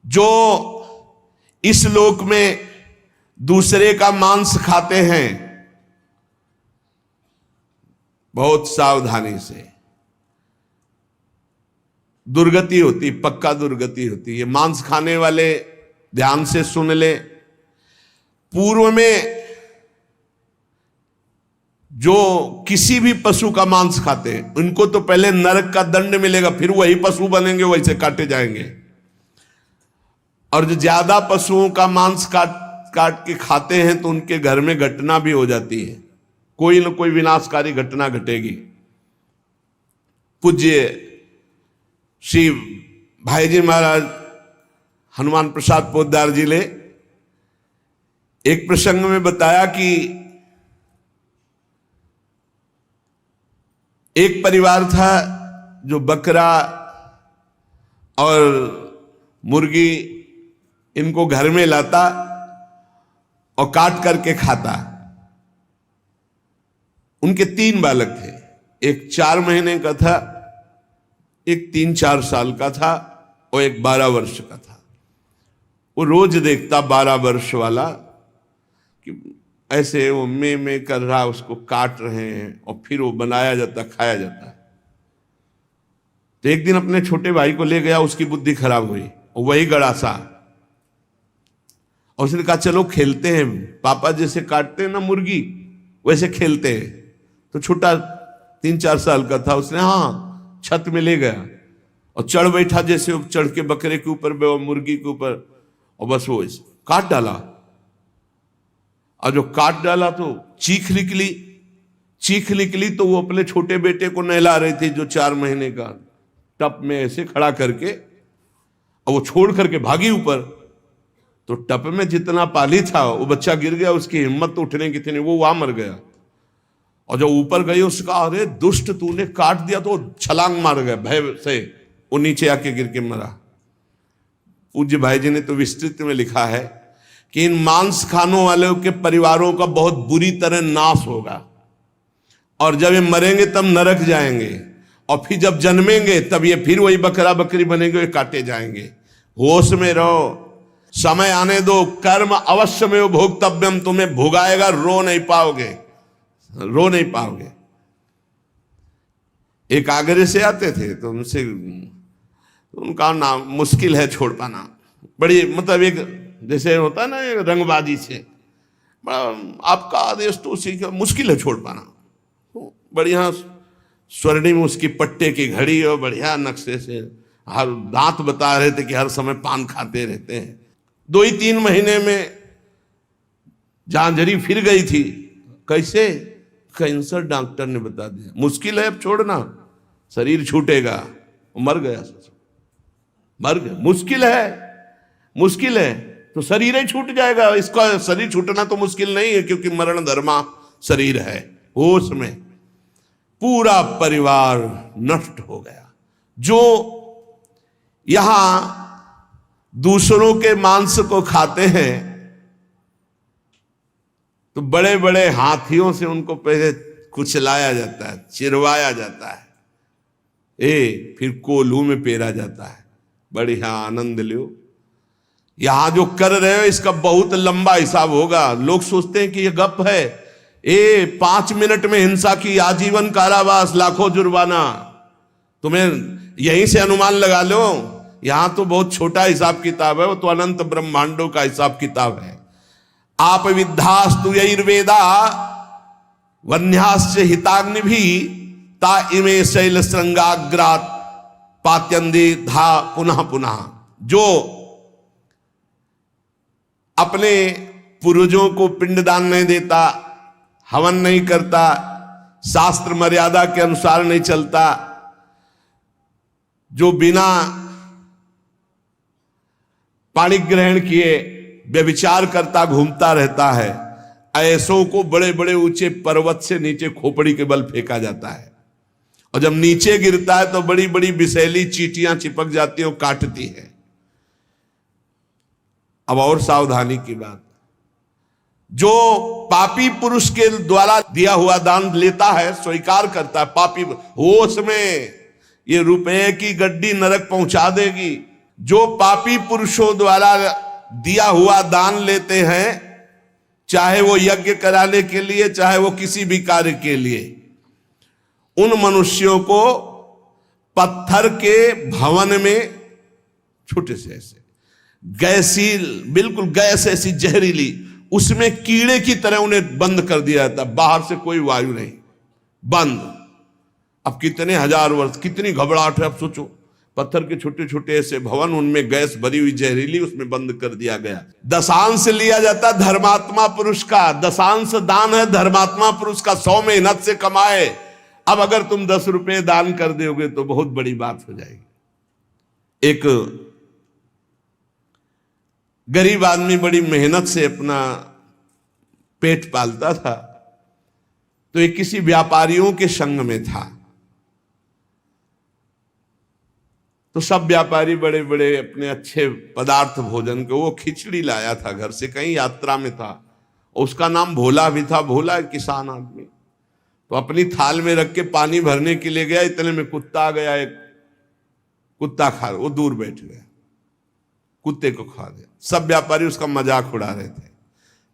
जो इस लोक में दूसरे का मांस खाते हैं, बहुत सावधानी से दुर्गति होती, पक्का दुर्गति होती। ये मांस खाने वाले ध्यान से सुन ले, पूर्व में जो किसी भी पशु का मांस खाते हैं उनको तो पहले नरक का दंड मिलेगा, फिर वही पशु बनेंगे, वैसे काटे जाएंगे। और जो ज्यादा पशुओं का मांस काट के खाते हैं तो उनके घर में घटना भी हो जाती है, कोई न कोई विनाशकारी घटना घटेगी। पूज्य श्री भाईजी महाराज हनुमान प्रसाद पोद्दार जी ने एक प्रसंग में बताया कि एक परिवार था जो बकरा और मुर्गी इनको घर में लाता और काट करके खाता। उनके 3 बालक थे, एक 4 महीने का था, एक 3-4 साल का था और एक 12 वर्ष का था। वो रोज देखता 12 वर्ष वाला कि ऐसे वो में कर रहा, उसको काट रहे हैं और फिर वो बनाया जाता, खाया जाता है। तो एक दिन अपने छोटे भाई को ले गया, उसकी बुद्धि खराब हुई और वही गड़ासा, और उसने कहा चलो खेलते हैं, पापा जैसे काटते हैं ना मुर्गी वैसे खेलते हैं। तो छोटा 3-4 साल का था, उसने हाँ छत में ले गया और चढ़ बैठा, जैसे चढ़ के बकरे के ऊपर मुर्गी के ऊपर, और बस वो काट डाला। और जो काट डाला तो चीख निकली तो वो अपने छोटे बेटे को नहला रही थी जो 4 महीने का, टप में ऐसे खड़ा करके, और वो छोड़ करके भागी ऊपर। तो टप में जितना पानी था वो बच्चा गिर गया, उसकी हिम्मत तो उठने की थी नहीं, वो वहां मर गया। और जब ऊपर गई उसका, अरे दुष्ट तूने काट दिया, तो छलांग मार गया भय से, वो नीचे आके गिर के मरा। पूज्य भाई जी ने तो विस्तृत में लिखा है कि इन मांस खानों वालों के परिवारों का बहुत बुरी तरह नाश होगा, और जब ये मरेंगे तब नरक जाएंगे, और फिर जब जन्मेंगे तब ये फिर वही बकरा बकरी बनेंगे, काटे जाएंगे। होश में रहो, समय आने दो, कर्म अवश्य में भोक्तव्यम, तुम्हें भुगाएगा, रो नहीं पाओगे। एक आगरे से आते थे तो उनका नाम मुश्किल है छोड़ पाना, बड़ी मतलब एक जैसे होता है ना रंगबाजी से, आपका आदेश तो उसी का मुश्किल है छोड़ पाना। बढ़िया स्वर्णिम उसकी पट्टे की घड़ी और बढ़िया नक्शे से, हर दांत बता रहे थे कि हर समय पान खाते रहते हैं। 2-3 महीने में झांझरी फिर गई थी। कैसे? कैंसर डॉक्टर ने बता दिया, मुश्किल है अब छोड़ना, शरीर छूटेगा। मर गया, मुश्किल है तो शरीर ही छूट जाएगा। इसका शरीर छूटना तो मुश्किल नहीं है, क्योंकि मरण धर्मा शरीर है। होश में पूरा परिवार नष्ट हो गया। जो यहां दूसरों के मांस को खाते हैं तो बड़े बड़े हाथियों से उनको पहले कुचलाया जाता है, चिरवाया जाता है, फिर कोल्हू में पेरा जाता है। बढ़िया आनंद लो। यहां जो कर रहे हो इसका बहुत लंबा हिसाब होगा। लोग सोचते हैं कि ये गप है, 5 मिनट में हिंसा की आजीवन कारावास, लाखों जुर्माना। तुम्हें यहीं से अनुमान लगा लो, यहां तो बहुत छोटा हिसाब किताब है, वो तो अनंत ब्रह्मांडों का हिसाब किताब है। आप विद्धास्तु यैर्वेदा वन्यास्य हिताग्नि भी ता इमे शैल श्रृंगाग्रात पात्यंदी धा पुनः पुनः। जो अपने पूर्वजों को पिंडदान नहीं देता, हवन नहीं करता, शास्त्र मर्यादा के अनुसार नहीं चलता, जो बिना पाणी ग्रहण किए व्यभिचार करता घूमता रहता है, ऐसों को बड़े बड़े ऊंचे पर्वत से नीचे खोपड़ी के बल फेंका जाता है। और जब नीचे गिरता है तो बड़ी बड़ी विषैली चींटियां चिपक जाती हैं और काटती है। अब और सावधानी की बात, जो पापी पुरुष के द्वारा दिया हुआ दान लेता है, स्वीकार करता है, पापी होश में ये रुपए की गड्डी नरक पहुंचा देगी। जो पापी पुरुषों द्वारा दिया हुआ दान लेते हैं, चाहे वो यज्ञ कराने के लिए, चाहे वो किसी भी कार्य के लिए, उन मनुष्यों को पत्थर के भवन में छोटे से ऐसे गैसील, बिल्कुल गैस ऐसी जहरीली, उसमें कीड़े की तरह उन्हें बंद कर दिया जाता, बाहर से कोई वायु नहीं, बंद। अब कितने हजार वर्ष, कितनी घबराहट है। अब सोचो, पत्थर के छोटे छोटे ऐसे भवन, उनमें गैस भरी हुई जहरीली, उसमें बंद कर दिया गया। दशांश लिया जाता धर्मात्मा पुरुष का, दशांश दान है धर्मात्मा पुरुष का, 100 मेहनत से कमाए। अब अगर तुम 10 रुपए दान कर दोगे तो बहुत बड़ी बात हो जाएगी। एक गरीब आदमी बड़ी मेहनत से अपना पेट पालता था, तो एक किसी व्यापारियों के संग में था। तो सब व्यापारी बड़े बड़े अपने अच्छे पदार्थ भोजन के, वो खिचड़ी लाया था घर से, कहीं यात्रा में था। उसका नाम भोला भी था, भोला एक किसान आदमी। तो अपनी थाल में रख के पानी भरने के लिए गया, इतने में कुत्ता आ गया। एक कुत्ता खा, वो दूर बैठ गया, कुत्ते को खा दिया। सब व्यापारी उसका मजाक उड़ा रहे थे।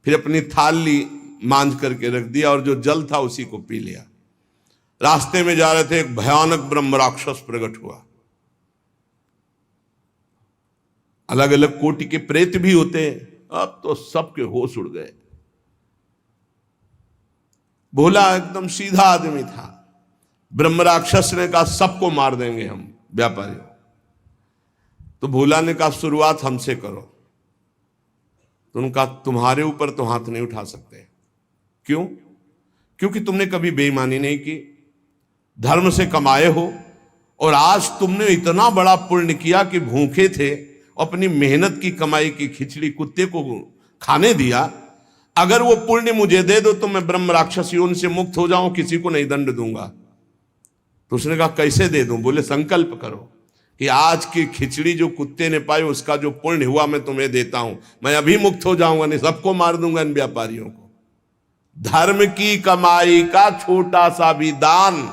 फिर अपनी थाल ली, मांझ करके रख दिया, और जो जल था उसी को पी लिया। रास्ते में जा रहे थे, एक भयानक ब्रह्म राक्षस प्रकट हुआ। अलग अलग कोटि के प्रेत भी होते हैं, अब तो सबके होश उड़ गए। भोला एकदम सीधा आदमी था। ब्रह्म राक्षस ने कहा सबको मार देंगे हम व्यापारी। तो भोला ने कहा शुरुआत हमसे करो। तो उनका तुम्हारे ऊपर तो हाथ नहीं उठा सकते। क्यों? क्योंकि तुमने कभी बेईमानी नहीं की, धर्म से कमाए हो, और आज तुमने इतना बड़ा पुण्य किया कि भूखे थे, अपनी मेहनत की कमाई की खिचड़ी कुत्ते को खाने दिया। अगर वो पुण्य मुझे दे दो तो मैं ब्रह्म राक्षस योनि से मुक्त हो जाऊं, किसी को नहीं दंड दूंगा। तो उसने कहा कैसे दे दूं? बोले संकल्प करो कि आज की खिचड़ी जो कुत्ते ने पाई, उसका जो पुण्य हुआ मैं तुम्हें देता हूं, मैं अभी मुक्त हो जाऊंगा, नहीं सबको मार दूंगा इन व्यापारियों को। धर्म की कमाई का छोटा सा भी दान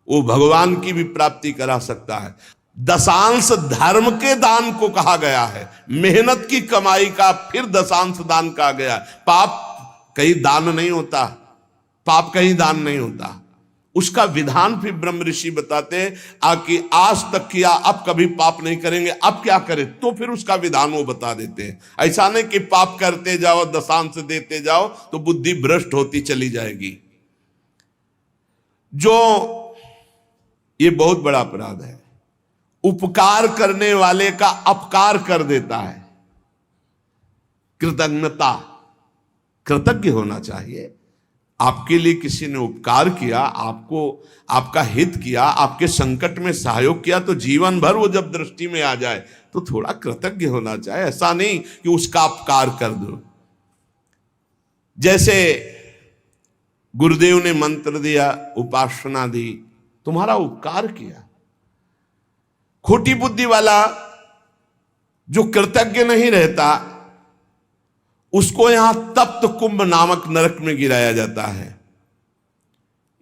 वो भगवान की भी प्राप्ति करा सकता है। दशांश धर्म के दान को कहा गया है, मेहनत की कमाई का फिर दशांश दान कहा गया। पाप कहीं दान नहीं होता, पाप कहीं दान नहीं होता, उसका विधान फिर ब्रह्म ऋषि बताते हैं कि आज तक किया, अब कभी पाप नहीं करेंगे, अब क्या करें, तो फिर उसका विधान वो बता देते हैं। ऐसा नहीं कि पाप करते जाओ, दशांश देते जाओ तो बुद्धि भ्रष्ट होती चली जाएगी। जो ये बहुत बड़ा अपराध है, उपकार करने वाले का अपकार कर देता है। कृतज्ञता, कृतज्ञ होना चाहिए। आपके लिए किसी ने उपकार किया, आपको आपका हित किया, आपके संकट में सहयोग किया, तो जीवन भर वो जब दृष्टि में आ जाए तो थोड़ा कृतज्ञ होना चाहिए। ऐसा नहीं कि उसका अपकार कर दो। जैसे गुरुदेव ने मंत्र दिया, उपासना दी, तुम्हारा उपकार किया। खोटी बुद्धि वाला जो कृतज्ञ नहीं रहता, उसको यहां तप्त कुंभ नामक नरक में गिराया जाता है।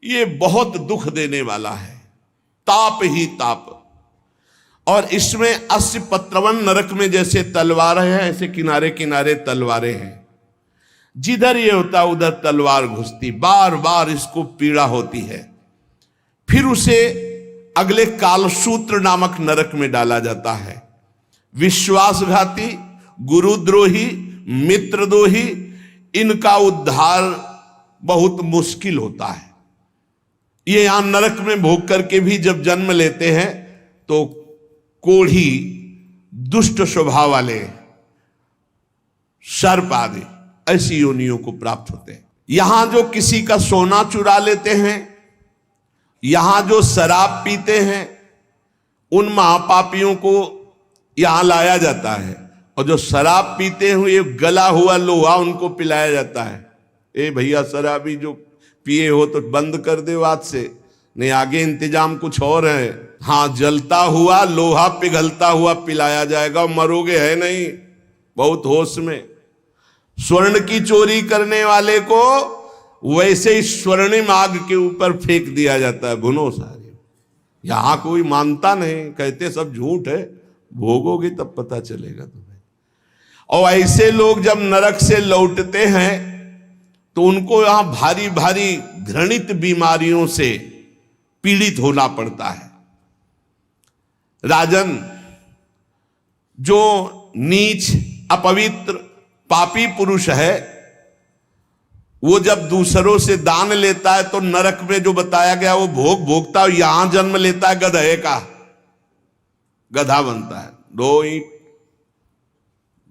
ये बहुत दुख देने वाला है, ताप ही ताप। और इसमें 80 पत्रवन नरक में जैसे तलवारें हैं, ऐसे किनारे किनारे तलवारें हैं। जिधर ये होता उधर तलवार घुसती, बार बार इसको पीड़ा होती है। फिर उसे अगले कालसूत्र नामक नरक में डाला जाता है। विश्वासघाती, गुरुद्रोही, मित्रद्रोही, इनका उद्धार बहुत मुश्किल होता है। ये यहां नरक में भोग करके भी जब जन्म लेते हैं तो कोढ़ी, दुष्ट स्वभाव वाले, सर्प आदि ऐसी योनियों को प्राप्त होते हैं। यहां जो किसी का सोना चुरा लेते हैं, यहां जो शराब पीते हैं, उन महापापियों को यहां लाया जाता है। और जो शराब पीते हुए गला हुआ लोहा उनको पिलाया जाता है। ए भैया, शराबी जो पिए हो तो बंद कर दो आज से, नहीं आगे इंतजाम कुछ और है। हाँ, जलता हुआ लोहा पिघलता हुआ पिलाया जाएगा, मरोगे है नहीं, बहुत होश में। स्वर्ण की चोरी करने वाले को वैसे ही स्वर्णिम आग के ऊपर फेंक दिया जाता है, भुनो सारे। यहां कोई मानता नहीं, कहते सब झूठ है, भोगोगे तब पता चलेगा तुम्हें। और ऐसे लोग जब नरक से लौटते हैं तो उनको यहां भारी भारी घृणित बीमारियों से पीड़ित होना पड़ता है। राजन, जो नीच, अपवित्र, पापी पुरुष है, वो जब दूसरों से दान लेता है तो नरक में जो बताया गया वो भोग भोगता है, यहां जन्म लेता है गधे का, गधा बनता है। 2 ईंट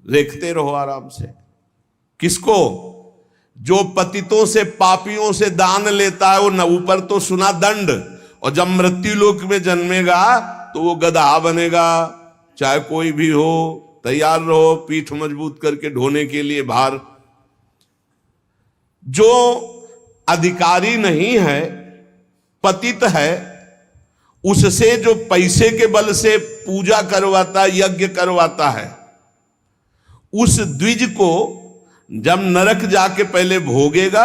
देखते रहो आराम से। किसको? जो पतितों से, पापियों से दान लेता है, वो न ऊपर तो सुना दंड, और जब मृत्यु लोक में जन्मेगा तो वो गधा बनेगा। चाहे कोई भी हो, तैयार रहो पीठ मजबूत करके ढोने के लिए भार। जो अधिकारी नहीं है, पतित है, उससे जो पैसे के बल से पूजा करवाता, यज्ञ करवाता है, उस द्विज को जब नरक जाके पहले भोगेगा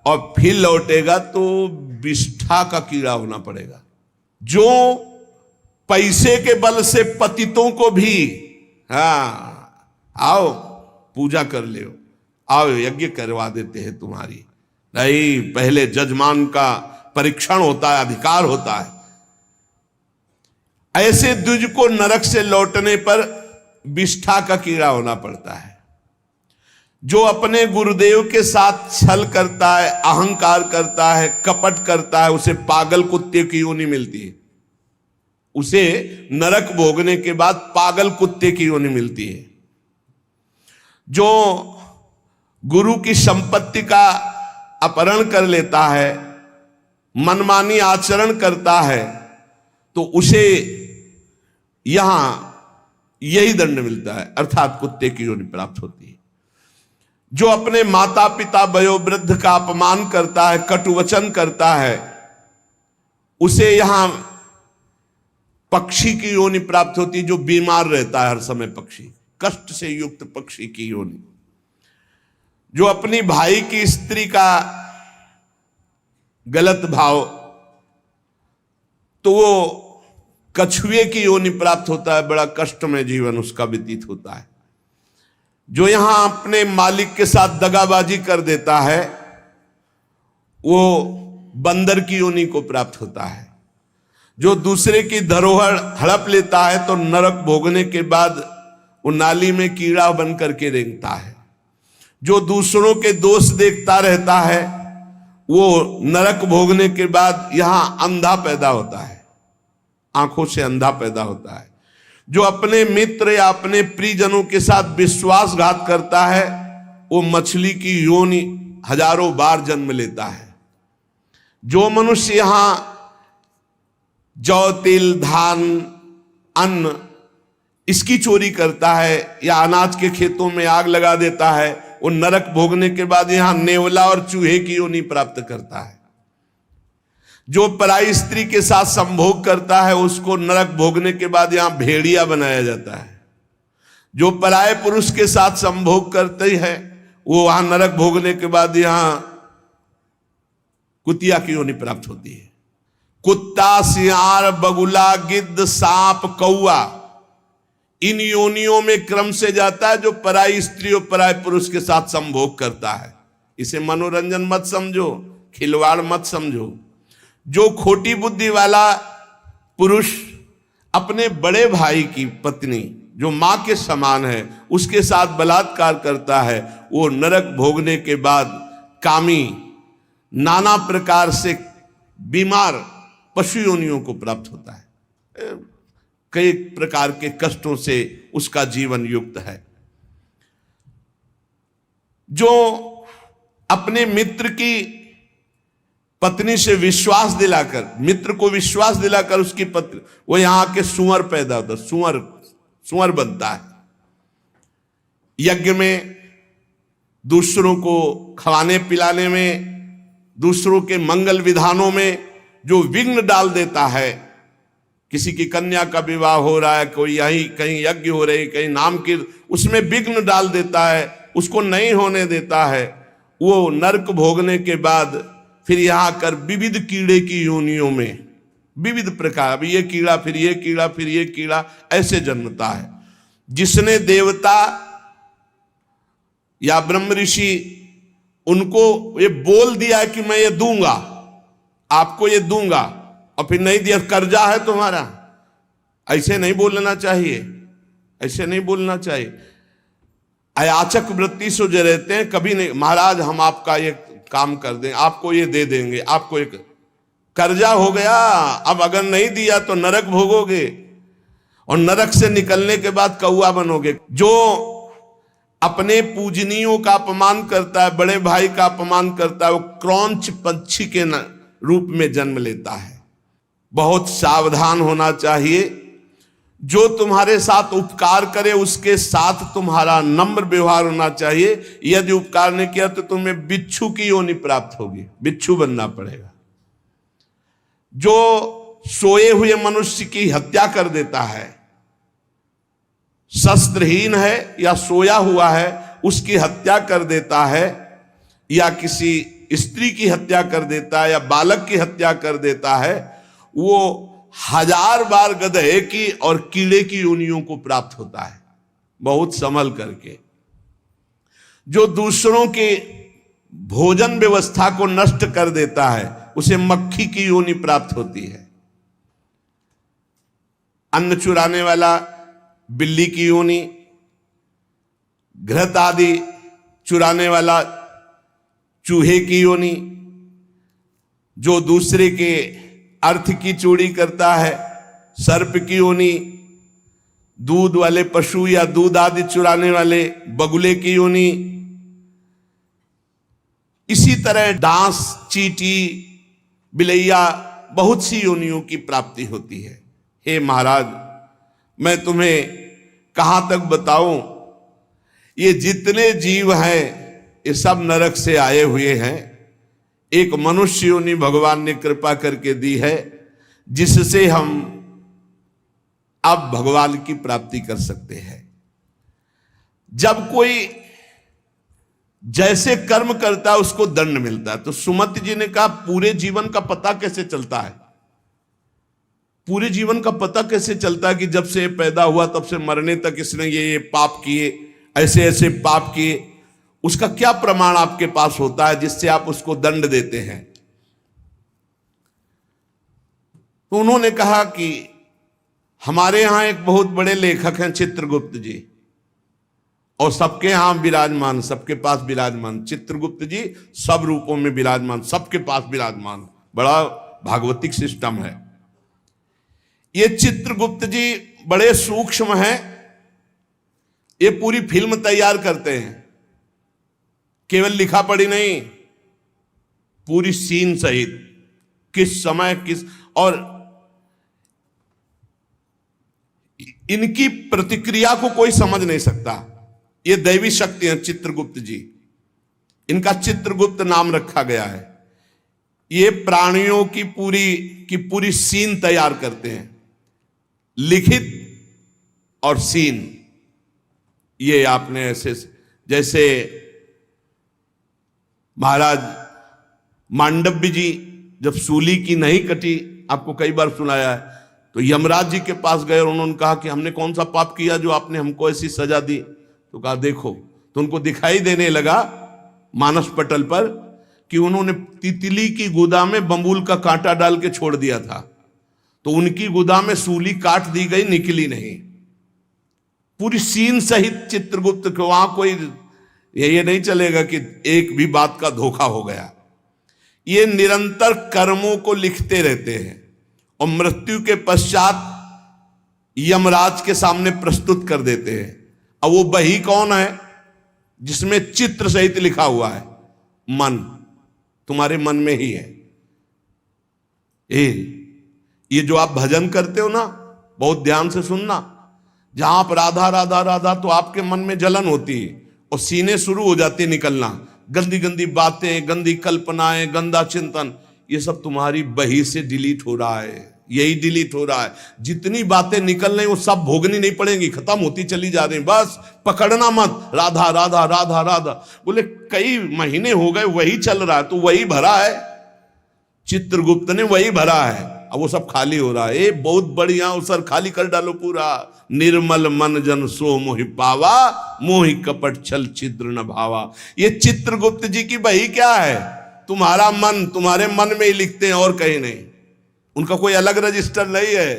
और फिर लौटेगा तो विष्ठा का कीड़ा होना पड़ेगा। जो पैसे के बल से पतितों को भी, आओ पूजा कर ले, आओ यज्ञ करवा देते हैं तुम्हारी, नहीं, पहले जजमान का परीक्षण होता है, अधिकार होता है। ऐसे द्विज को नरक से लौटने पर विष्ठा का कीड़ा होना पड़ता है। जो अपने गुरुदेव के साथ छल करता है, अहंकार करता है, कपट करता है, उसे पागल कुत्ते की योनि मिलती है। उसे नरक भोगने के बाद पागल कुत्ते की योनि मिलती है। जो गुरु की संपत्ति का अपहरण कर लेता है, मनमानी आचरण करता है, तो उसे यहां यही दंड मिलता है, अर्थात कुत्ते की योनि प्राप्त होती है। जो अपने माता पिता वयोवृद्ध का अपमान करता है, कटुवचन करता है, उसे यहां पक्षी की योनि प्राप्त होती है। जो बीमार रहता है हर समय, पक्षी, कष्ट से युक्त पक्षी की योनि। जो अपनी भाई की स्त्री का गलत भाव, तो वो कछुए की योनि प्राप्त होता है, बड़ा कष्ट में जीवन उसका व्यतीत होता है। जो यहां अपने मालिक के साथ दगाबाजी कर देता है, वो बंदर की योनि को प्राप्त होता है। जो दूसरे की धरोहर हड़प लेता है तो नरक भोगने के बाद वो नाली में कीड़ा बन करके रेंगता है। जो दूसरों के दोष देखता रहता है, वो नरक भोगने के बाद यहां अंधा पैदा होता है, आंखों से अंधा पैदा होता है। जो अपने मित्र या अपने प्रियजनों के साथ विश्वासघात करता है, वो मछली की योनि हजारों बार जन्म लेता है। जो मनुष्य यहां जौ, तिल, धान, अन्न इसकी चोरी करता है या अनाज के खेतों में आग लगा देता है, वो नरक भोगने के बाद यहां नेवला और चूहे की योनि प्राप्त करता है। जो पराई स्त्री के साथ संभोग करता है, उसको नरक भोगने के बाद यहां भेड़िया बनाया जाता है। जो पराये पुरुष के साथ संभोग करते हैं, वो वहां नरक भोगने के बाद यहां कुतिया की योनि प्राप्त होती है। कुत्ता, सियार, बगुला, गिद्ध, सांप, कौआ, इन योनियों में क्रम से जाता है जो पराई स्त्री और पराये पुरुष के साथ संभोग करता है। इसे मनोरंजन मत समझो, खिलवाड़ मत समझो। जो खोटी बुद्धि वाला पुरुष अपने बड़े भाई की पत्नी, जो मां के समान है, उसके साथ बलात्कार करता है, वो नरक भोगने के बाद कामी, नाना प्रकार से बीमार पशु योनियों को प्राप्त होता है। कई प्रकार के कष्टों से उसका जीवन युक्त है। जो अपने मित्र की पत्नी से विश्वास दिलाकर, मित्र को विश्वास दिलाकर उसकी पत्नी, वो यहां के सुअर पैदा होता है, सुअर बनता है। यज्ञ में, दूसरों को खवाने पिलाने में, दूसरों के मंगल विधानों में जो विघ्न डाल देता है, किसी की कन्या का विवाह हो रहा है, कोई यही कहीं यज्ञ हो रही, कहीं नाम की, उसमें विघ्न डाल देता है, उसको नहीं होने देता है, वो नरक भोगने के बाद फिर यहां आकर विविध कीड़े की योनियों में, विविध प्रकार, अभी ये कीड़ा फिर ये कीड़ा फिर ये कीड़ा, ऐसे जन्मता है। जिसने देवता या ब्रह्म ऋषि उनको ये बोल दिया कि मैं ये दूंगा, आपको ये दूंगा, और फिर नहीं दिया, कर्जा है तुम्हारा, ऐसे नहीं बोलना चाहिए, ऐसे नहीं बोलना चाहिए। अयाचक वृत्ति से जो रहते हैं, कभी नहीं महाराज हम आपका ये काम कर दें, आपको ये दे देंगे, आपको एक कर्जा हो गया, अब अगर नहीं दिया तो नरक भोगोगे, और नरक से निकलने के बाद कौआ बनोगे। जो अपने पूजनियों का अपमान करता है, बड़े भाई का अपमान करता है, वो क्रौंच पंछी के रूप में जन्म लेता है। बहुत सावधान होना चाहिए। जो तुम्हारे साथ उपकार करे उसके साथ तुम्हारा नम्र व्यवहार होना चाहिए। यदि उपकार नहीं किया तो तुम्हें बिच्छू की योनि प्राप्त होगी, बिच्छू बनना पड़ेगा। जो सोए हुए मनुष्य की हत्या कर देता है, शस्त्रहीन है या सोया हुआ है उसकी हत्या कर देता है, या किसी स्त्री की हत्या कर देता है, या बालक की हत्या कर देता है, वो 1000 बार गधे की और कीड़े की योनियों को प्राप्त होता है। बहुत संभल करके। जो दूसरों के भोजन व्यवस्था को नष्ट कर देता है उसे मक्खी की योनि प्राप्त होती है। अन्न चुराने वाला बिल्ली की योनि, घृत आदि चुराने वाला चूहे की योनि, जो दूसरे के अर्थ की चोरी करता है सर्प की योनि, दूध वाले पशु या दूध आदि चुराने वाले बगुले की योनि, इसी तरह डांस, चींटी, बिलैया, बहुत सी योनियों की प्राप्ति होती है। हे महाराज, मैं तुम्हें कहां तक बताऊं, ये जितने जीव हैं ये सब नरक से आए हुए हैं। एक मनुष्य योनि भगवान ने कृपा करके दी है, जिससे हम अब भगवान की प्राप्ति कर सकते हैं। जब कोई जैसे कर्म करता है उसको दंड मिलता है। तो सुमति जी ने कहा पूरे जीवन का पता कैसे चलता है? पूरे जीवन का पता कैसे चलता है कि जब से पैदा हुआ तब से मरने तक इसने ये पाप किए, ऐसे ऐसे पाप किए? उसका क्या प्रमाण आपके पास होता है जिससे आप उसको दंड देते हैं? तो उन्होंने कहा कि हमारे यहां एक बहुत बड़े लेखक हैं चित्रगुप्त जी, और सबके यहां विराजमान, सबके पास विराजमान। चित्रगुप्त जी सब रूपों में विराजमान, सबके पास विराजमान। बड़ा भागवतिक सिस्टम है। ये चित्रगुप्त जी बड़े सूक्ष्म हैं। ये पूरी फिल्म तैयार करते हैं, केवल लिखा पढ़ी नहीं, पूरी सीन सहित, किस समय किस, और इनकी प्रतिक्रिया को कोई समझ नहीं सकता। ये दैवी शक्ति है चित्रगुप्त जी। इनका चित्रगुप्त नाम रखा गया है। ये प्राणियों की पूरी सीन तैयार करते हैं, लिखित और सीन। ये आपने ऐसे, जैसे महाराज मांडव्य जी जब सूली की नहीं कटी, आपको कई बार सुनाया है, तो यमराज जी के पास गए और उन्होंने कहा कि हमने कौन सा पाप किया जो आपने हमको ऐसी सजा दी? तो कहा देखो, तो उनको दिखाई देने लगा मानस पटल पर कि उन्होंने तितली की गुदा में बंबूल का कांटा डाल के छोड़ दिया था, तो उनकी गुदा में सूली काट दी गई, निकली नहीं। पूरी सीन सहित चित्रगुप्त को, वहां कोई ये नहीं चलेगा कि एक भी बात का धोखा हो गया। ये निरंतर कर्मों को लिखते रहते हैं और मृत्यु के पश्चात यमराज के सामने प्रस्तुत कर देते हैं। अब वो बही कौन है? जिसमें चित्र सहित लिखा हुआ है, मन, तुम्हारे मन में ही है। ये जो आप भजन करते हो ना, बहुत ध्यान से सुनना, जहां आप राधा राधा राधा, तो आपके मन में जलन होती है और सीने शुरू हो जाती है निकलना, गंदी गंदी बातें, गंदी कल्पनाएं, गंदा चिंतन, ये सब तुम्हारी बही से डिलीट हो रहा है। यही डिलीट हो रहा है। जितनी बातें निकल रही वो सब भोगनी नहीं पड़ेंगी, खत्म होती चली जा रही। बस पकड़ना मत, राधा राधा राधा राधा। बोले कई महीने हो गए वही चल रहा है, तो वही भरा है, चित्रगुप्त ने वही भरा है। अब वो सब खाली हो रहा है। ए बहुत बढ़िया, वो सर खाली कर डालो पूरा। निर्मल मन जन सो मोहि पावा, मोहि कपट छल छिद्र न भावा। ये चित्रगुप्त जी की बही क्या है? तुम्हारा मन, तुम्हारे मन में ही लिखते हैं और कहीं नहीं। उनका कोई अलग रजिस्टर नहीं है।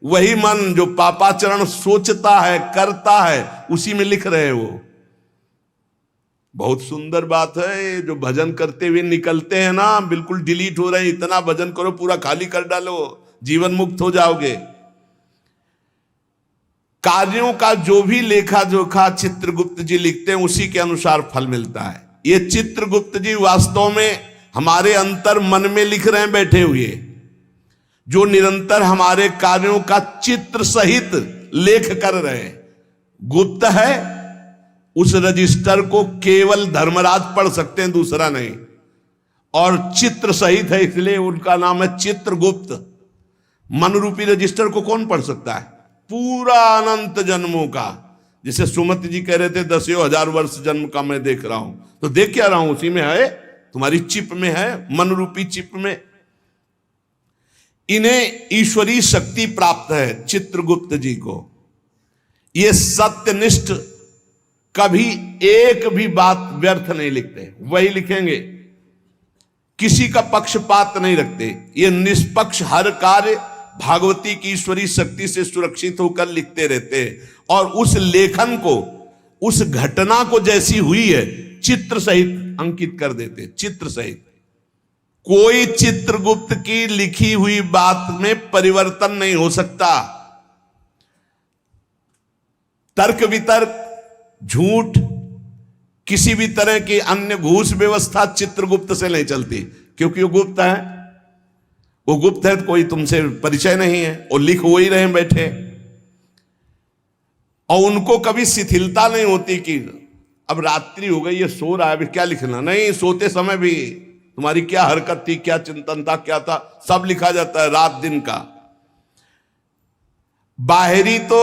वही मन जो पापाचरण सोचता है, करता है, उसी में लिख रहे हैं वो। बहुत सुंदर बात है। जो भजन करते हुए निकलते हैं ना, बिल्कुल डिलीट हो रहे हैं। इतना भजन करो, पूरा खाली कर डालो, जीवन मुक्त हो जाओगे। कार्यों का जो भी लेखा जोखा चित्रगुप्त जी लिखते हैं, उसी के अनुसार फल मिलता है। ये चित्रगुप्त जी वास्तव में हमारे अंतर मन में लिख रहे हैं बैठे हुए, जो निरंतर हमारे कार्यों का चित्र सहित लेख कर रहे हैं। गुप्त है, उस रजिस्टर को केवल धर्मराज पढ़ सकते हैं, दूसरा नहीं। और चित्र सहित है, इसलिए उनका नाम है चित्रगुप्त। मन रूपी रजिस्टर को कौन पढ़ सकता है? पूरा अनंत जन्मों का। जिसे सुमति जी कह रहे थे 10,000 वर्ष जन्म का मैं देख रहा हूं, तो देख क्या रहा हूं? उसी में है, तुम्हारी चिप में है, मन रूपी चिप में। इन्हें ईश्वरीय शक्ति प्राप्त है चित्रगुप्त जी को। ये सत्यनिष्ठ, कभी एक भी बात व्यर्थ नहीं लिखते, वही लिखेंगे। किसी का पक्षपात नहीं रखते। ये निष्पक्ष हर कार्य भागवती की ईश्वरीय शक्ति से सुरक्षित होकर लिखते रहते हैं। और उस लेखन को, उस घटना को जैसी हुई है, चित्र सहित अंकित कर देते, चित्र सहित। कोई चित्रगुप्त की लिखी हुई बात में परिवर्तन नहीं हो सकता। तर्क वितर्क, झूठ, किसी भी तरह की अन्य घूस व्यवस्था चित्रगुप्त से नहीं चलती, क्योंकि वो गुप्त है। वो गुप्त है तो कोई तुमसे परिचय नहीं है, वो लिख हो ही रहे बैठे। और उनको कभी शिथिलता नहीं होती कि अब रात्रि हो गई, ये सो रहा है, अभी क्या लिखना। नहीं, सोते समय भी तुम्हारी क्या हरकत थी, क्या चिंतन था, क्या था, सब लिखा जाता है, रात दिन का। बाहरी तो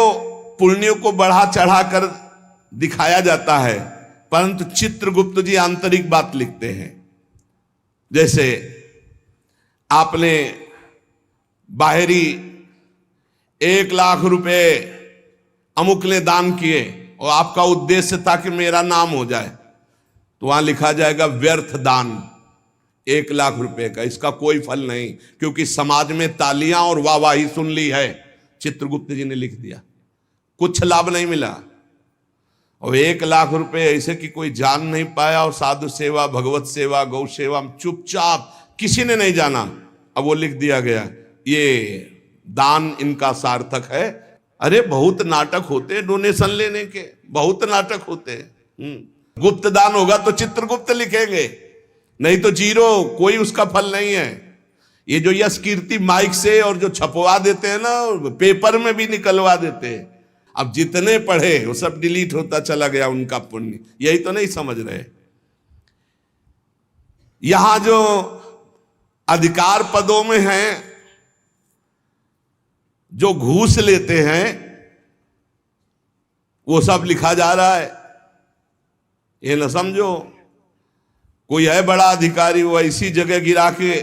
पुण्यों को बढ़ा चढ़ा कर दिखाया जाता है, परंतु चित्रगुप्त जी आंतरिक बात लिखते हैं। जैसे आपने बाहरी 1,00,000 रुपए अमुक ने दान किए और आपका उद्देश्य था कि मेरा नाम हो जाए, तो वहां लिखा जाएगा व्यर्थ दान, 1,00,000 रुपए का, इसका कोई फल नहीं, क्योंकि समाज में तालियां और वाहवाही सुन ली है। चित्रगुप्त जी ने लिख दिया, कुछ लाभ नहीं मिला। और 1,00,000 रुपए ऐसे कि कोई जान नहीं पाया, और साधु सेवा, भगवत सेवा, गौ सेवा चुपचाप, किसी ने नहीं जाना। अब वो लिख दिया गया, ये दान इनका सार्थक है। अरे बहुत नाटक होते डोनेशन लेने के, बहुत नाटक होते। गुप्त दान होगा तो चित्रगुप्त लिखेंगे, नहीं तो जीरो, कोई उसका फल नहीं है। ये जो यश कीर्ति माइक से और जो छपवा देते हैं ना, पेपर में भी निकलवा देते हैं, अब जितने पढ़े वो सब डिलीट होता चला गया उनका पुण्य। यही तो नहीं समझ रहे। यहां जो अधिकार पदों में हैं, जो घूस लेते हैं, वो सब लिखा जा रहा है। ये न समझो कोई है बड़ा अधिकारी, वो ऐसी जगह गिरा के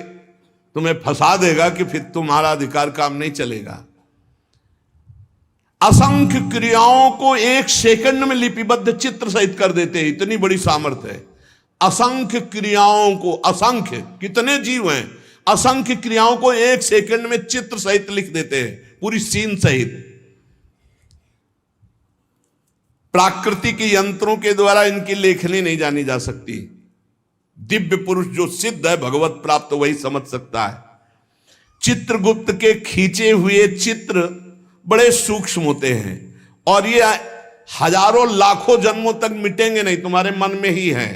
तुम्हें फंसा देगा कि फिर तुम्हारा अधिकार काम नहीं चलेगा। असंख्य क्रियाओं को 1 सेकंड में लिपिबद्ध चित्र सहित कर देते हैं, इतनी बड़ी सामर्थ्य है। असंख्य क्रियाओं को, असंख्य, कितने जीव हैं, असंख्य क्रियाओं को 1 सेकंड में चित्र सहित लिख देते हैं, पूरी सीन सहित। प्राकृतिक यंत्रों के द्वारा इनकी लेखनी नहीं जानी जा सकती। दिव्य पुरुष जो सिद्ध है, भगवत प्राप्त, वही समझ सकता है। चित्रगुप्त के खींचे हुए चित्र बड़े सूक्ष्म होते हैं, और ये हजारों लाखों जन्मों तक मिटेंगे नहीं, तुम्हारे मन में ही है।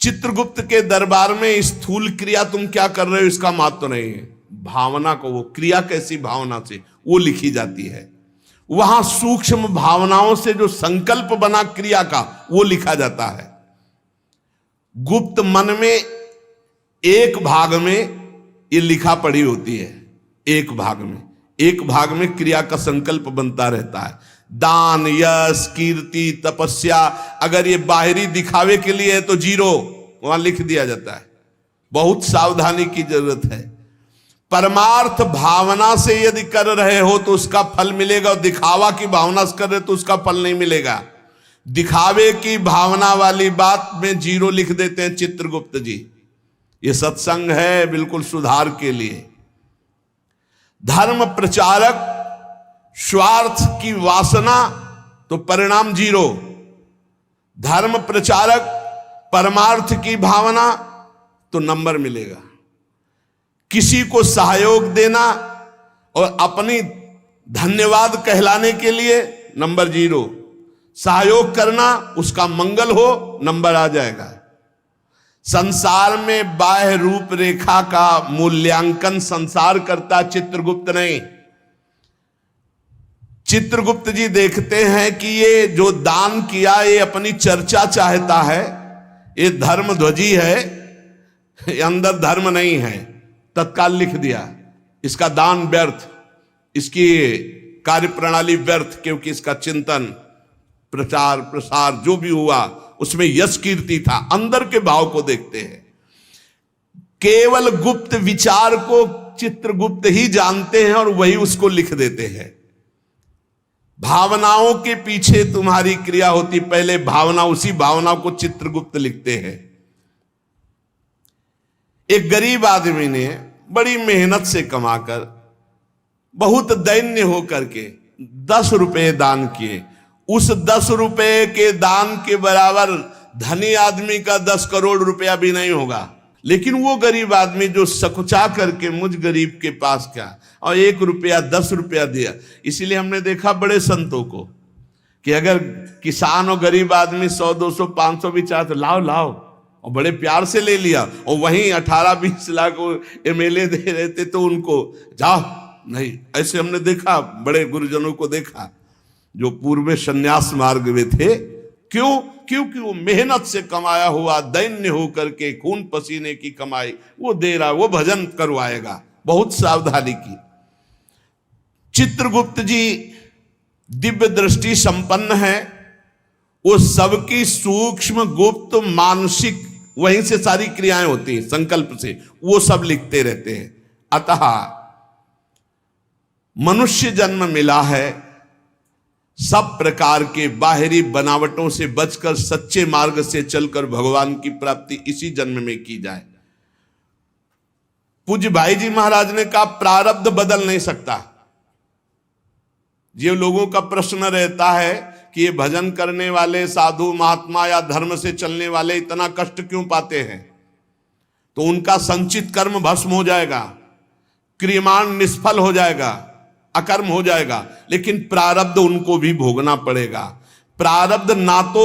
चित्रगुप्त के दरबार में स्थूल क्रिया तुम क्या कर रहे हो इसका महत्व नहीं है, भावना को, वो क्रिया कैसी भावना से वो लिखी जाती है। वहां सूक्ष्म भावनाओं से जो संकल्प बना क्रिया का, वो लिखा जाता है। गुप्त मन में एक भाग में ये लिखा पड़ी होती है, एक भाग में क्रिया का संकल्प बनता रहता है। दान, यश, कीर्ति, तपस्या, अगर ये बाहरी दिखावे के लिए है तो जीरो, वहां लिख दिया जाता है। बहुत सावधानी की जरूरत है। परमार्थ भावना से यदि कर रहे हो तो उसका फल मिलेगा, और दिखावा की भावना से कर रहे तो उसका फल नहीं मिलेगा। दिखावे की भावना वाली बात में 0 लिख देते हैं चित्रगुप्त जी। ये सत्संग है बिल्कुल सुधार के लिए। धर्म प्रचारक स्वार्थ की वासना तो परिणाम 0। धर्म प्रचारक परमार्थ की भावना तो नंबर मिलेगा। किसी को सहयोग देना और अपनी धन्यवाद कहलाने के लिए नंबर 0। सहयोग करना, उसका मंगल हो, नंबर आ जाएगा। संसार में बाह्य रूप रेखा का मूल्यांकन संसार करता, चित्रगुप्त नहीं। चित्रगुप्त जी देखते हैं कि ये जो दान किया ये अपनी चर्चा चाहता है, ये धर्मध्वजी है, ये अंदर धर्म नहीं है। तत्काल लिख दिया इसका दान व्यर्थ, इसकी कार्य प्रणाली व्यर्थ, क्योंकि इसका चिंतन प्रचार प्रसार जो भी हुआ उसमें यश कीर्ति था। अंदर के भाव को देखते हैं। केवल गुप्त विचार को चित्रगुप्त ही जानते हैं और वही उसको लिख देते हैं। भावनाओं के पीछे तुम्हारी क्रिया होती, पहले भावना, उसी भावना को चित्रगुप्त लिखते हैं। एक गरीब आदमी ने बड़ी मेहनत से कमाकर बहुत दैन्य होकर के 10 रुपए दान किए। उस 10 रुपए के दान के बराबर धनी आदमी का 10 करोड़ रुपया भी नहीं होगा। लेकिन वो गरीब आदमी जो सकुचा करके मुझ गरीब के पास क्या, और 1 रुपया 10 रुपया दिया। इसीलिए हमने देखा बड़े संतों को कि अगर किसान और गरीब आदमी 100 200 500 भी चाहते, लाओ लाओ, और बड़े प्यार से ले लिया। और वहीं 18-20 लाख MLA दे रहे थे तो उनको जाओ नहीं। ऐसे हमने देखा, बड़े गुरुजनों को देखा जो पूर्व में संन्यास मार्ग में थे। क्यों? क्योंकि वो मेहनत से कमाया हुआ, दैन्य होकर के खून पसीने की कमाई वो दे रहा, वो भजन करवाएगा। बहुत सावधानी की। चित्रगुप्त जी दिव्य दृष्टि संपन्न है। वो सबकी सूक्ष्म गुप्त मानसिक, वहीं से सारी क्रियाएं होती हैं, संकल्प से वो सब लिखते रहते हैं। अतः मनुष्य जन्म मिला है, सब प्रकार के बाहरी बनावटों से बचकर सच्चे मार्ग से चलकर भगवान की प्राप्ति इसी जन्म में की जाए। पूज्य भाई जी महाराज ने कहा प्रारब्ध बदल नहीं सकता। ये लोगों का प्रश्न रहता है कि ये भजन करने वाले साधु महात्मा या धर्म से चलने वाले इतना कष्ट क्यों पाते हैं? तो उनका संचित कर्म भस्म हो जाएगा, क्रियमाण निष्फल हो जाएगा, अकर्म हो जाएगा। लेकिन प्रारब्ध उनको भी भोगना पड़ेगा। प्रारब्ध ना तो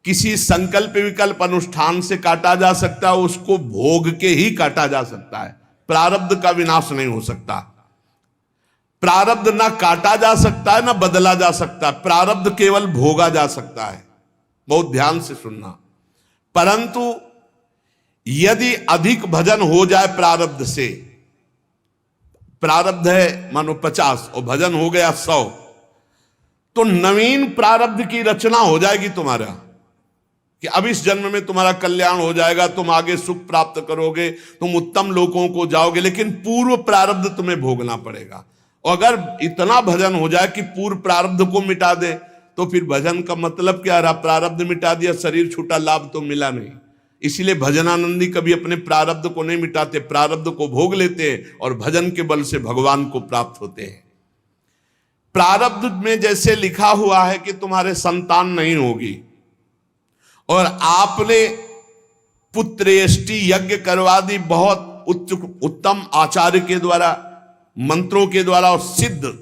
किसी संकल्प विकल्प अनुष्ठान से काटा जा सकता है, उसको भोग के ही काटा जा सकता है। प्रारब्ध का विनाश नहीं हो सकता। प्रारब्ध ना काटा जा सकता है ना बदला जा सकता है। प्रारब्ध केवल भोगा जा सकता है। बहुत ध्यान से सुनना। परंतु यदि अधिक भजन हो जाए प्रारब्ध से, प्रारब्ध है मानो 50 और भजन हो गया 100, तो नवीन प्रारब्ध की रचना हो जाएगी तुम्हारा कि अब इस जन्म में तुम्हारा कल्याण हो जाएगा, तुम आगे सुख प्राप्त करोगे, तुम उत्तम लोकों को जाओगे। लेकिन पूर्व प्रारब्ध तुम्हें भोगना पड़ेगा। और अगर इतना भजन हो जाए कि पूर्व प्रारब्ध को मिटा दे तो फिर भजन का मतलब क्या रहा? प्रारब्ध मिटा दिया, शरीर छूटा, लाभ तो मिला नहीं। इसीलिए भजनानंदी कभी अपने प्रारब्ध को नहीं मिटाते, प्रारब्ध को भोग लेते हैं और भजन के बल से भगवान को प्राप्त होते हैं। प्रारब्ध में जैसे लिखा हुआ है कि तुम्हारे संतान नहीं होगी और आपने पुत्रेष्टि यज्ञ करवा दी, बहुत उत्तम आचार्य के द्वारा, मंत्रों के द्वारा, और सिद्ध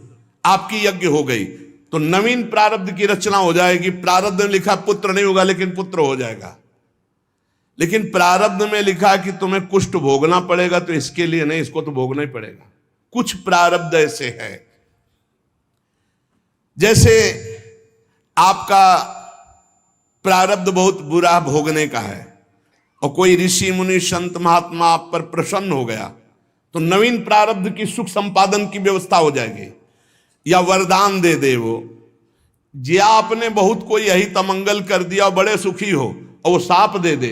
आपकी यज्ञ हो गई, तो नवीन प्रारब्ध की रचना हो जाएगी। प्रारब्ध में लिखा पुत्र नहीं होगा लेकिन पुत्र हो जाएगा। लेकिन प्रारब्ध में लिखा कि तुम्हें कुष्ठ भोगना पड़ेगा, तो इसके लिए नहीं, इसको तो भोगना ही पड़ेगा। कुछ प्रारब्ध ऐसे है, जैसे आपका प्रारब्ध बहुत बुरा भोगने का है और कोई ऋषि मुनि संत महात्मा आप पर प्रसन्न हो गया, तो नवीन प्रारब्ध की सुख संपादन की व्यवस्था हो जाएगी। या वरदान दे दे वो, या आपने बहुत कोई यही तमंगल कर दिया और बड़े सुखी हो, और वो साप दे दे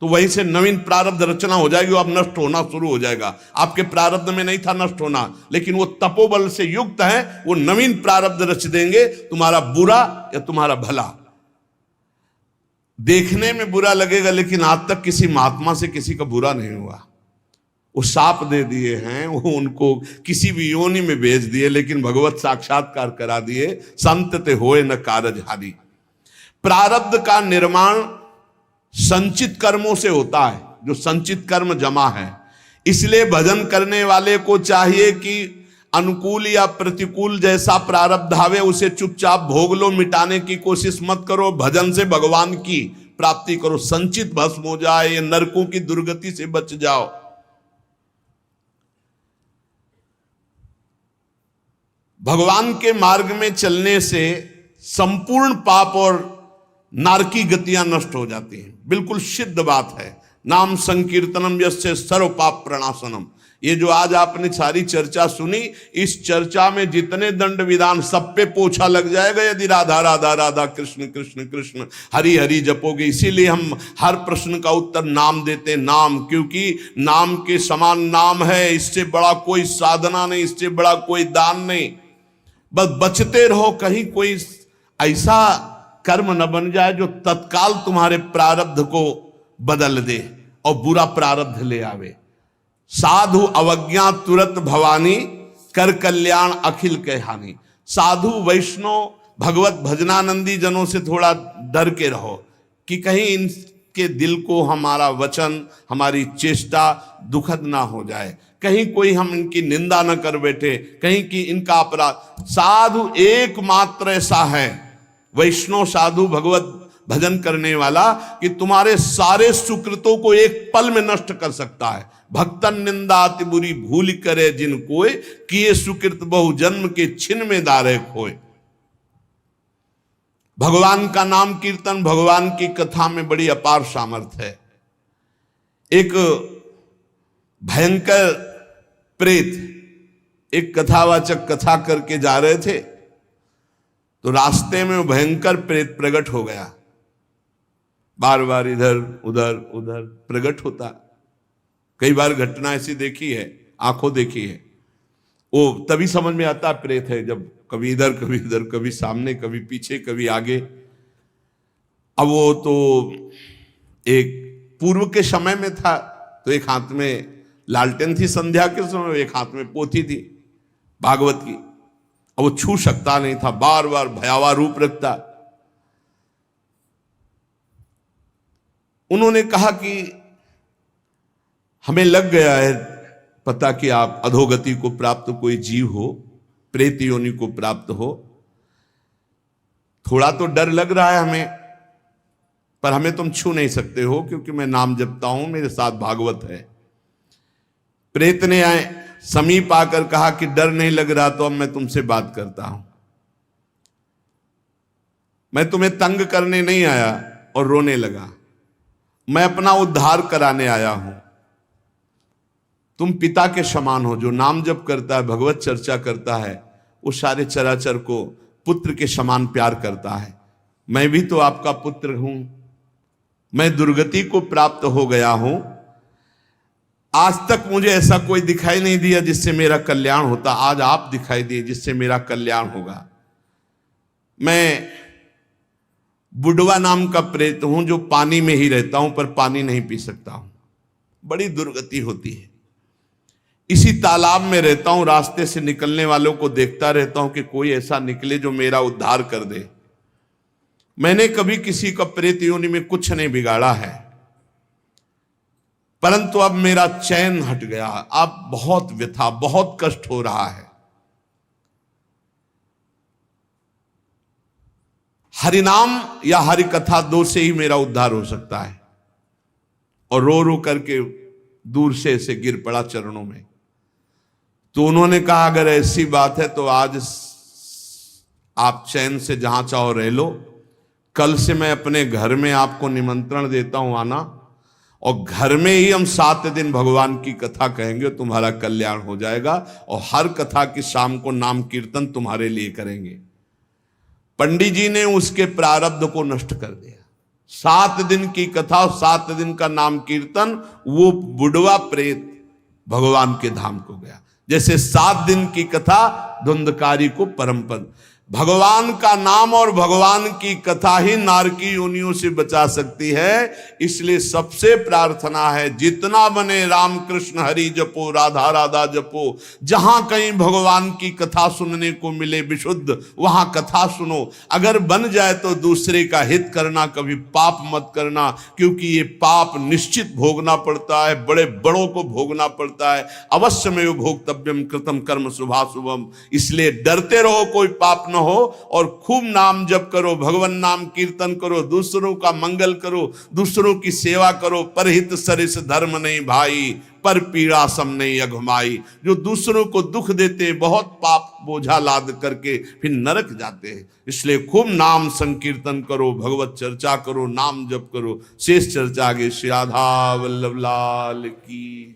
तो वहीं से नवीन प्रारब्ध रचना हो जाएगी, अब नष्ट होना शुरू हो जाएगा। आपके प्रारब्ध में नहीं था नष्ट होना, लेकिन वो तपोबल से युक्त है, वो नवीन प्रारब्ध रच देंगे, तुम्हारा बुरा या तुम्हारा भला। देखने में बुरा लगेगा, लेकिन आज तक किसी महात्मा से किसी का बुरा नहीं हुआ। वो शाप दे दिए हैं, वो उनको किसी भी योनि में भेज दिए, लेकिन भगवत साक्षात्कार करा दिए। संत ते होए न कारजहारी। प्रारब्ध का निर्माण संचित कर्मों से होता है, जो संचित कर्म जमा है। इसलिए भजन करने वाले को चाहिए कि अनुकूल या प्रतिकूल जैसा प्रारब्ध आवे उसे चुपचाप भोग लो, मिटाने की कोशिश मत करो, भजन से भगवान की प्राप्ति करो। संचित भस्म हो जाए, ये नरकों की दुर्गति से बच जाओ। भगवान के मार्ग में चलने से संपूर्ण पाप और नारकी गतियां नष्ट हो जाती हैं, बिल्कुल सिद्ध बात है। नाम संकीर्तनम यस्य सर्व पाप प्रणाशनम। ये जो आज आपने सारी चर्चा सुनी, इस चर्चा में जितने दंड विधान सब पे पोछा लग जाएगा यदि राधा राधा राधा कृष्ण कृष्ण कृष्ण हरि हरि जपोगे। इसीलिए हम हर प्रश्न का उत्तर नाम देते, नाम, क्योंकि नाम के समान नाम है। इससे बड़ा कोई साधना नहीं, इससे बड़ा कोई दान नहीं। बस बचते रहो, कहीं कोई ऐसा कर्म न बन जाए जो तत्काल तुम्हारे प्रारब्ध को बदल दे और बुरा प्रारब्ध ले आवे। साधु अवज्ञा तुरत भवानी, कर कल्याण अखिल के हानि। साधु वैष्णव भगवत भजनानंदी जनों से थोड़ा डर के रहो कि कहीं इनके दिल को हमारा वचन, हमारी चेष्टा दुखद ना हो जाए, कहीं कोई हम इनकी निंदा न कर बैठे, कहीं कि इनका अपराध। साधु एकमात्र ऐसा है, वैष्णव साधु भगवत भजन करने वाला, कि तुम्हारे सारे सुकृतों को एक पल में नष्ट कर सकता है। भक्तन निंदा अति बुरी भूल करे जिन कोय, किए सुकृत बहु जन्म के छिन में दारे खोए। भगवान का नाम कीर्तन, भगवान की कथा में बड़ी अपार सामर्थ्य है। एक भयंकर प्रेत एक कथावाचक कथा करके जा रहे थे, तो रास्ते में वो भयंकर प्रेत प्रकट हो गया। बार बार इधर उधर उधर प्रकट होता। कई बार घटना ऐसी देखी है, आंखों देखी है। वो तभी समझ में आता प्रेत है जब कभी इधर कभी इधर, कभी सामने कभी पीछे कभी आगे। अब वो तो एक पूर्व के समय में था, तो एक हाथ में लालटेन थी संध्या के समय, एक हाथ में पोथी थी भागवत की। अब वो छू सकता नहीं था, बार बार भयावह रूप रखता। उन्होंने कहा कि हमें लग गया है पता कि आप अधोगति को प्राप्त कोई जीव हो, प्रेत योनि को प्राप्त हो। थोड़ा तो डर लग रहा है हमें, पर हमें तुम छू नहीं सकते हो, क्योंकि मैं नाम जपता हूं, मेरे साथ भागवत है। प्रेत ने आए समीप आकर कहा कि डर नहीं लग रहा तो अब मैं तुमसे बात करता हूं। मैं तुम्हें तंग करने नहीं आया। और रोने लगा। मैं अपना उद्धार कराने आया हूं। तुम पिता के समान हो, जो नाम जप करता है, भगवत चर्चा करता है, वो सारे चराचर को पुत्र के समान प्यार करता है। मैं भी तो आपका पुत्र हूं। मैं दुर्गति को प्राप्त हो गया हूं। आज तक मुझे ऐसा कोई दिखाई नहीं दिया जिससे मेरा कल्याण होता। आज आप दिखाई दिए जिससे मेरा कल्याण होगा। मैं बुढ़वा नाम का प्रेत हूं, जो पानी में ही रहता हूं पर पानी नहीं पी सकता हूं। बड़ी दुर्गति होती है। इसी तालाब में रहता हूं, रास्ते से निकलने वालों को देखता रहता हूं कि कोई ऐसा निकले जो मेरा उद्धार कर दे। मैंने कभी किसी का प्रेत योनि में कुछ नहीं बिगाड़ा है, परंतु अब मेरा चैन हट गया। अब बहुत व्यथा, बहुत कष्ट हो रहा है। हरिनाम या हरि कथा दो से ही मेरा उद्धार हो सकता है। और रो रो करके दूर से ऐसे गिर पड़ा चरणों में। तो उन्होंने कहा अगर ऐसी बात है तो आज आप चैन से जहां चाहो रह लो। कल से मैं अपने घर में आपको निमंत्रण देता हूं आना, और घर में ही हम 7 दिन भगवान की कथा कहेंगे, तुम्हारा कल्याण हो जाएगा। और हर कथा की शाम को नाम कीर्तन तुम्हारे लिए करेंगे। पंडित जी ने उसके प्रारब्ध को नष्ट कर दिया। 7 दिन की कथा, 7 दिन का नाम कीर्तन, वो बुढ़वा प्रेत भगवान के धाम को गया। जैसे 7 दिन की कथा धुंधकारी को परम पद। भगवान का नाम और भगवान की कथा ही नारकी योनियों से बचा सकती है। इसलिए सबसे प्रार्थना है, जितना बने राम कृष्ण हरि जपो, राधा राधा जपो। जहां कहीं भगवान की कथा सुनने को मिले विशुद्ध, वहां कथा सुनो। अगर बन जाए तो दूसरे का हित करना, कभी पाप मत करना, क्योंकि ये पाप निश्चित भोगना पड़ता है, बड़े बड़ों को भोगना पड़ता है। अवश्य में भोक्तव्यम कृतम कर्म शुभाशुभम। इसलिए डरते रहो कोई पाप न हो, और खूब नाम जप करो, भगवान नाम कीर्तन करो, दूसरों का मंगल करो, दूसरों की सेवा करो। परहित सरिस धर्म नहीं भाई, पर पीड़ा सम नहीं अघमाई। जो दूसरों को दुख देते, बहुत पाप बोझा लाद करके फिर नरक जाते हैं। इसलिए खूब नाम संकीर्तन करो, भगवत चर्चा करो, नाम जप करो। शेष चर्चा आगे। श्री राधा वल्लभ लाल की।